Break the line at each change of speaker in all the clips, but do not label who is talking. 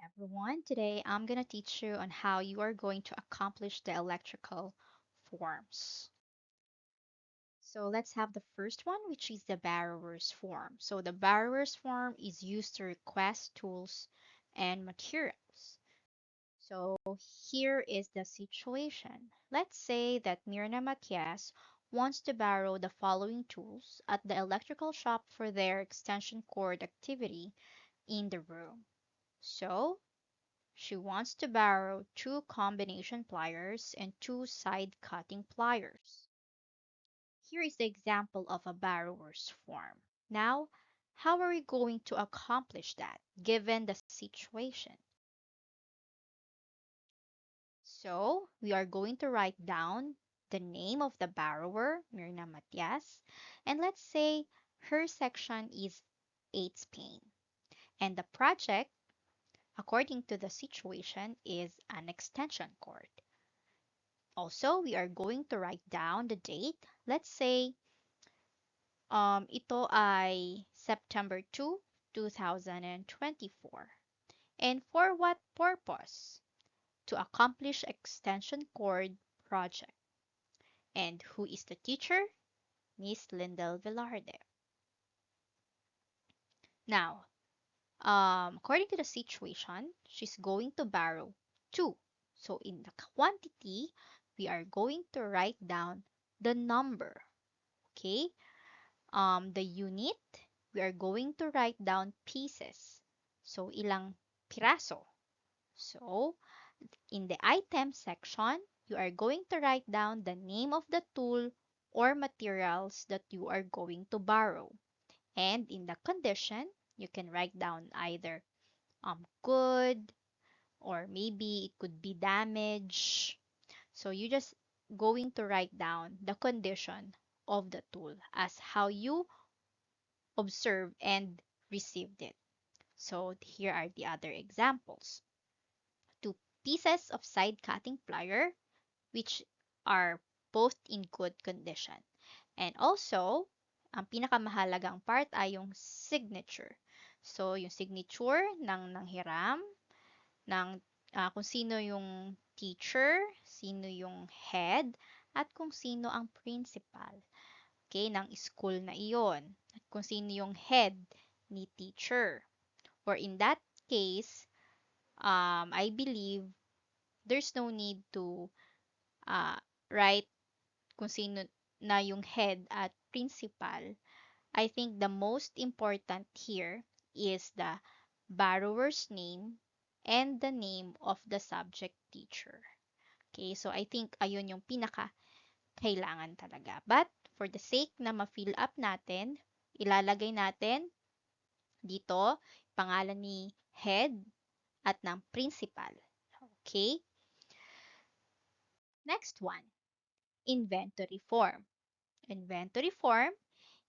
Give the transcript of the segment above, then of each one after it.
Everyone. Today I'm going to teach you on how you are going to accomplish the electrical forms. So let's have the first one, which is the borrower's form. So the borrower's form is used to request tools and materials. So here is the situation. Let's say that Mirna Matias wants to borrow the following tools at the electrical shop for their extension cord activity in the room. So she wants to borrow two combination pliers and two side cutting pliers. Here is the example of a borrower's form. Now, how are we going to accomplish that given the situation? So, we are going to write down the name of the borrower, Mirna Matias, and let's say her section is 8 Spain, and the project, according to the situation, is an extension cord. Also, we are going to write down the date. Let's say ito ay September 2, 2024. And for what purpose? To accomplish extension cord project. And who is the teacher? Miss Lindell Velarde. Now, according to the situation, she's going to borrow two. So in the quantity, we are going to write down the number. Okay? The unit, we are going to write down pieces. So, ilang piraso. So, in the item section, you are going to write down the name of the tool or materials that you are going to borrow. And in the condition, you can write down either good or maybe it could be damaged. So, you just going to write down the condition of the tool as how you observed and received it. So here are the other examples. Two pieces of side cutting plier which are both in good condition. And also, ang pinakamahalagang part ay yung signature. So, yung signature ng nanghiram, ng kung sino yung teacher, sino yung head, at kung sino ang principal. Okay, ng school na iyon. At kung sino yung head ni teacher. Or in that case, I believe there's no need to uh, write kung sino na yung head at principal. I think the most important here is the borrower's name and the name of the subject teacher. Okay, so I think ayun yung pinaka kailangan talaga. But for the sake na ma-fill up natin, ilalagay natin dito pangalan ni head at ng principal. Okay? Next one, inventory form. Inventory form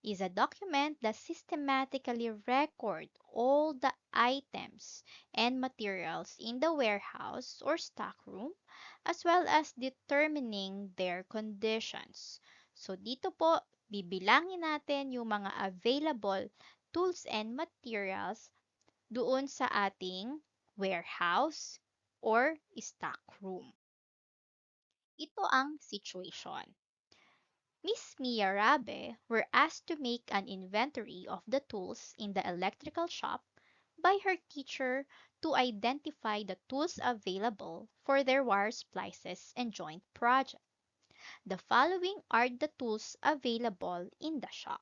is a document that systematically records all the items and materials in the warehouse or stockroom as well as determining their conditions. So dito po, bibilangin natin yung mga available tools and materials doon sa ating warehouse or stockroom. Ito ang situation. Miss Mia Rabe were asked to make an inventory of the tools in the electrical shop by her teacher to identify the tools available for their wire splices and joint project. The following are the tools available in the shop.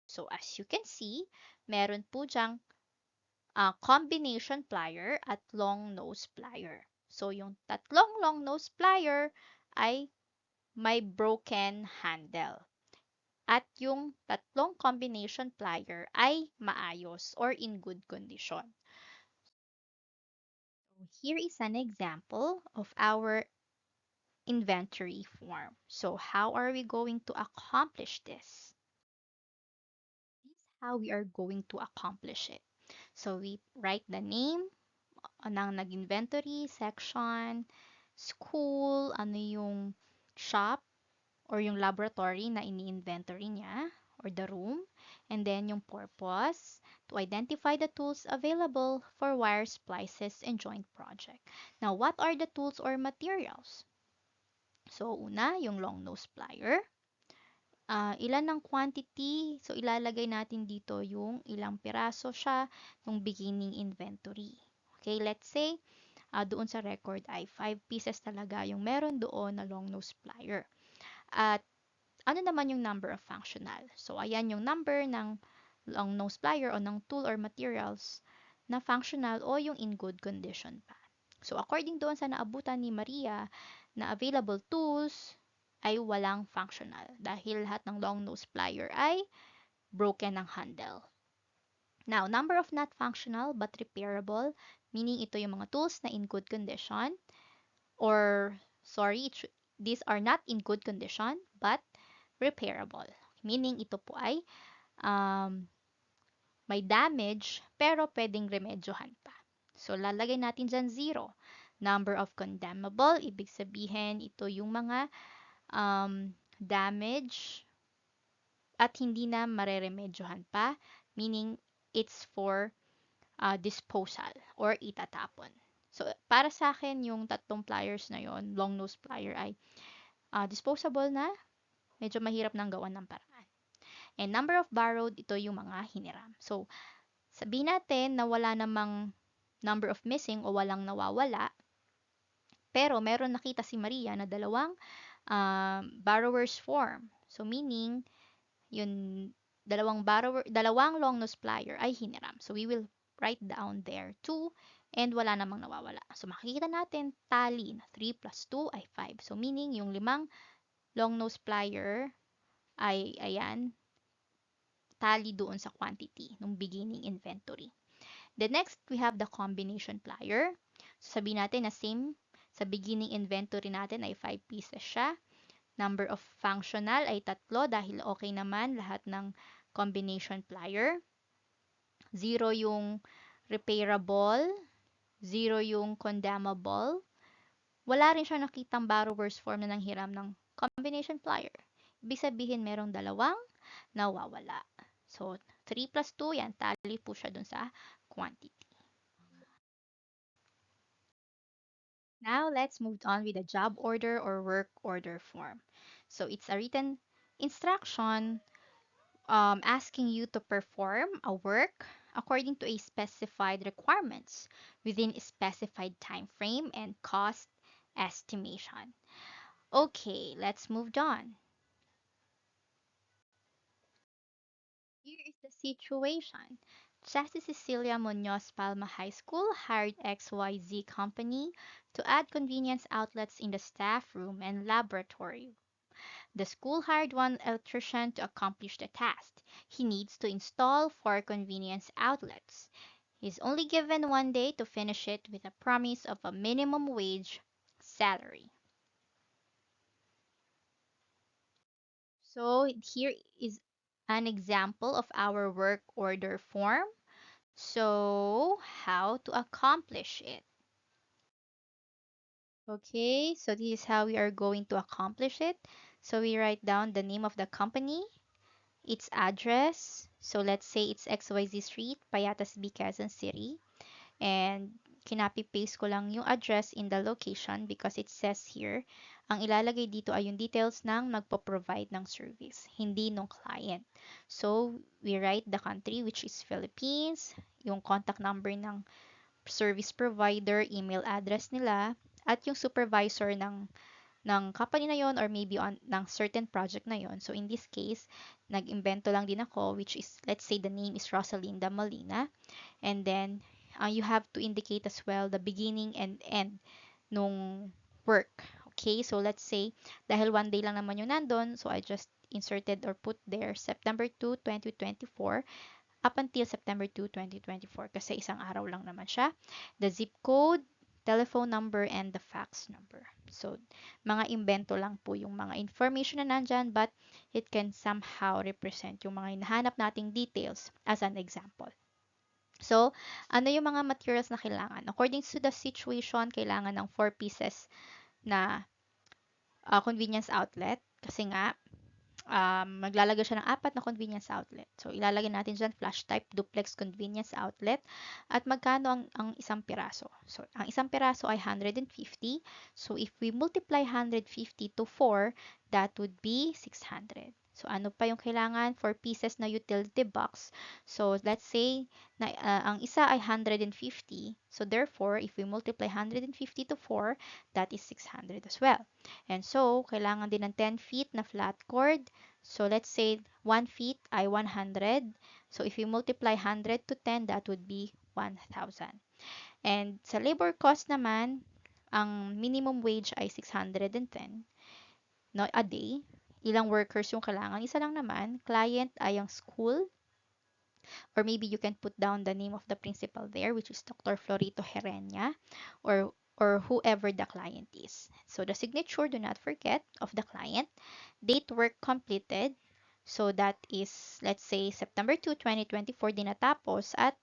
So as you can see, meron po dyang combination plier at long nose plier. So yung tatlong long nose plier ay may broken handle. At yung tatlong combination plier ay maayos or in good condition. So here is an example of our inventory form. So how are we going to accomplish this? This is how we are going to accomplish it. So we write the name ng nag-inventory, section, school, ano yung shop or yung laboratory na ini-inventory niya or the room, And then yung purpose, to identify the tools available for wire splices and joint project. Now, what are the tools or materials? So, una, yung long nose plier. Ilan ang quantity? So, ilalagay natin dito yung ilang piraso siya nung beginning inventory. Okay, let's say, doon sa record ay 5 pieces talaga yung meron doon na long nose plier. At ano naman yung number of functional? So, ayan yung number ng long nose plier o ng tool or materials na functional o yung in good condition pa. So, according doon sa naabutan ni Maria na available tools ay walang functional dahil lahat ng long nose plier ay broken ng handle. Now, number of not functional but repairable, meaning ito yung mga tools na in good condition or sorry, these are not in good condition but repairable. Meaning ito po ay um, may damage pero pwedeng remedyohan pa. So, lalagay natin dyan 0. Number of condemnable, ibig sabihin ito yung mga damage at hindi na mareremedyohan pa, meaning it's for disposal or itatapon. So, para sa akin, yung tatlong pliers na yon, long nose plier ay disposable na, medyo mahirap nang gawan ng paraan. And number of borrowed, ito yung mga hiniram. So, sabihin natin na wala namang number of missing o walang nawawala, pero meron nakita si Maria na dalawang borrower's form. So, meaning, yun, dalawang long nose plier ay hiniram. So, we will write down there 2 and wala namang nawawala. So, makikita natin tally na 3 plus 2 ay 5. So, meaning, yung limang long nose plier ay, ayan, tally doon sa quantity ng beginning inventory. The next, we have the combination plier. So, sabihin natin na same sa beginning inventory natin ay 5 pieces siya. Number of functional ay 3 dahil okay naman lahat ng combination plier. 0 yung repairable, 0 yung condemnable. Wala rin siya nakitang borrower's form na nanghiram ng combination plier. Ibig sabihin merong dalawang nawawala. So, 3 plus 2, yan, tally po siya dun sa quantity. Now, let's move on with the job order or work order form. So, it's a written instruction asking you to perform a work according to a specified requirements within a specified time frame and cost estimation. Okay, let's move on. Here is the situation. Chassis Cecilia Munoz Palma High School hired XYZ Company to add convenience outlets in the staff room and laboratory. The school hired one electrician to accomplish the task. He needs to install 4 convenience outlets. He's only given 1 day to finish it with a promise of a minimum wage salary. So here is an example of our work order form. So how to accomplish it? Okay, so this is how we are going to accomplish it. So we write down the name of the company, its address. So let's say it's XYZ Street, Payatas B, Quezon City. And kinopy-paste ko lang yung address in the location because it says here, ang ilalagay dito ay yung details ng nagpo-provide ng service, hindi nung client. So, we write the country which is Philippines, yung contact number ng service provider, email address nila, at yung supervisor ng company na yon or maybe on ng certain project na yon. So in this case, nag-imbento lang din ako which is let's say the name is Rosalinda Molina and then you have to indicate as well the beginning and end nung work. Okay, so let's say dahil 1 day lang naman yung nandun, so I just inserted or put there September 2, 2024 up until September 2, 2024 kasi isang araw lang naman siya. The zip code, telephone number, and the fax number. So, mga imbento lang po yung mga information na nandyan but it can somehow represent yung mga hinahanap nating details as an example. So, ano yung mga materials na kailangan? According to the situation, kailangan ng 4 pieces na convenience outlet kasi nga maglalagay siya ng apat na convenience outlet. So, ilalagay natin dyan flash type duplex convenience outlet. At magkano ang isang piraso? So, ang isang piraso ay 150. So, if we multiply 150 to 4, that would be 600. So, ano pa yung kailangan? 4 pieces na utility box. So, let's say na ang isa ay 150. So, therefore, if we multiply 150 to 4, that is 600 as well. And so, kailangan din ng 10 feet na flat cord. So, let's say 1 feet ay 100. So, if you multiply 100 to 10, that would be 1,000. And sa labor cost naman, ang minimum wage ay 610 no, a day. Ilang workers yung kailangan? Isa lang naman. Client ay ang school. Or maybe you can put down the name of the principal there, which is Dr. Florito Herenia, or whoever the client is. So the signature, do not forget, of the client. Date work completed. So that is, let's say, September 2, 2024 din natapos at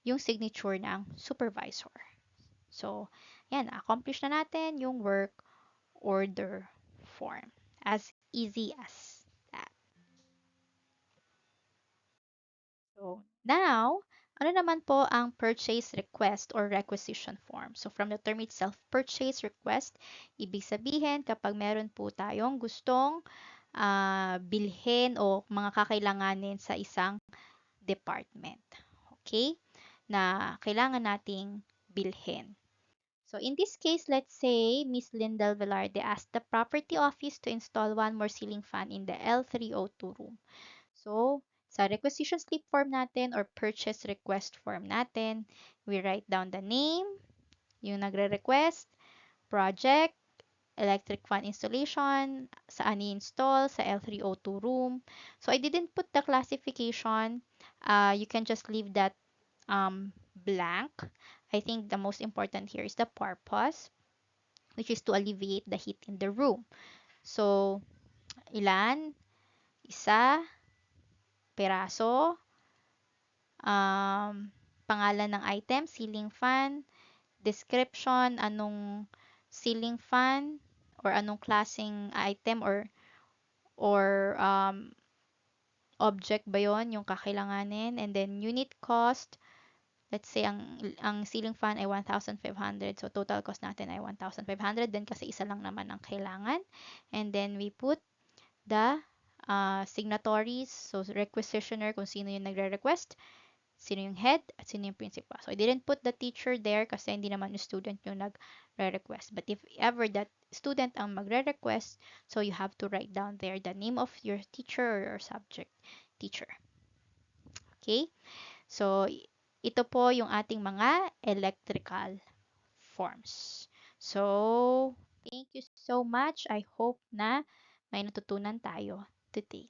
yung signature ng supervisor. So, yan, accomplish na natin yung work order form. As easy as that. So, now, ano naman po ang purchase request or requisition form? So, from the term itself, purchase request, ibig sabihin kapag meron po tayong gustong bilhin o mga kakailanganin sa isang department. Okay? Na kailangan nating bilhin. So, in this case, let's say Miss Lindell Velarde asked the property office to install one more ceiling fan in the L302 room. So, sa requisition slip form natin or purchase request form natin, we write down the name, yung nagre-request, project, electric fan installation, saan i-install, sa L302 room. So, I didn't put the classification. You can just leave that blank. I think the most important here is the purpose, which is to alleviate the heat in the room. So, ilan? Isa, peraso, pangalan ng item, ceiling fan, description, anong ceiling fan, or anong klaseng item or object ba yon yung kakailanganin, and then unit cost, let's say ang ceiling fan ay 1,500, so total cost natin ay 1,500 then kasi isa lang naman ang kailangan, and then we put the signatories, so requisitioner kung sino yung nagre-request, sino yung head, at sino yung principal. So, I didn't put the teacher there kasi hindi naman yung student yung nagre-request. But if ever that student ang magre-request, so you have to write down there the name of your teacher or your subject teacher. Okay? So, ito po yung ating mga electrical forms. So, thank you so much. I hope na may natutunan tayo today.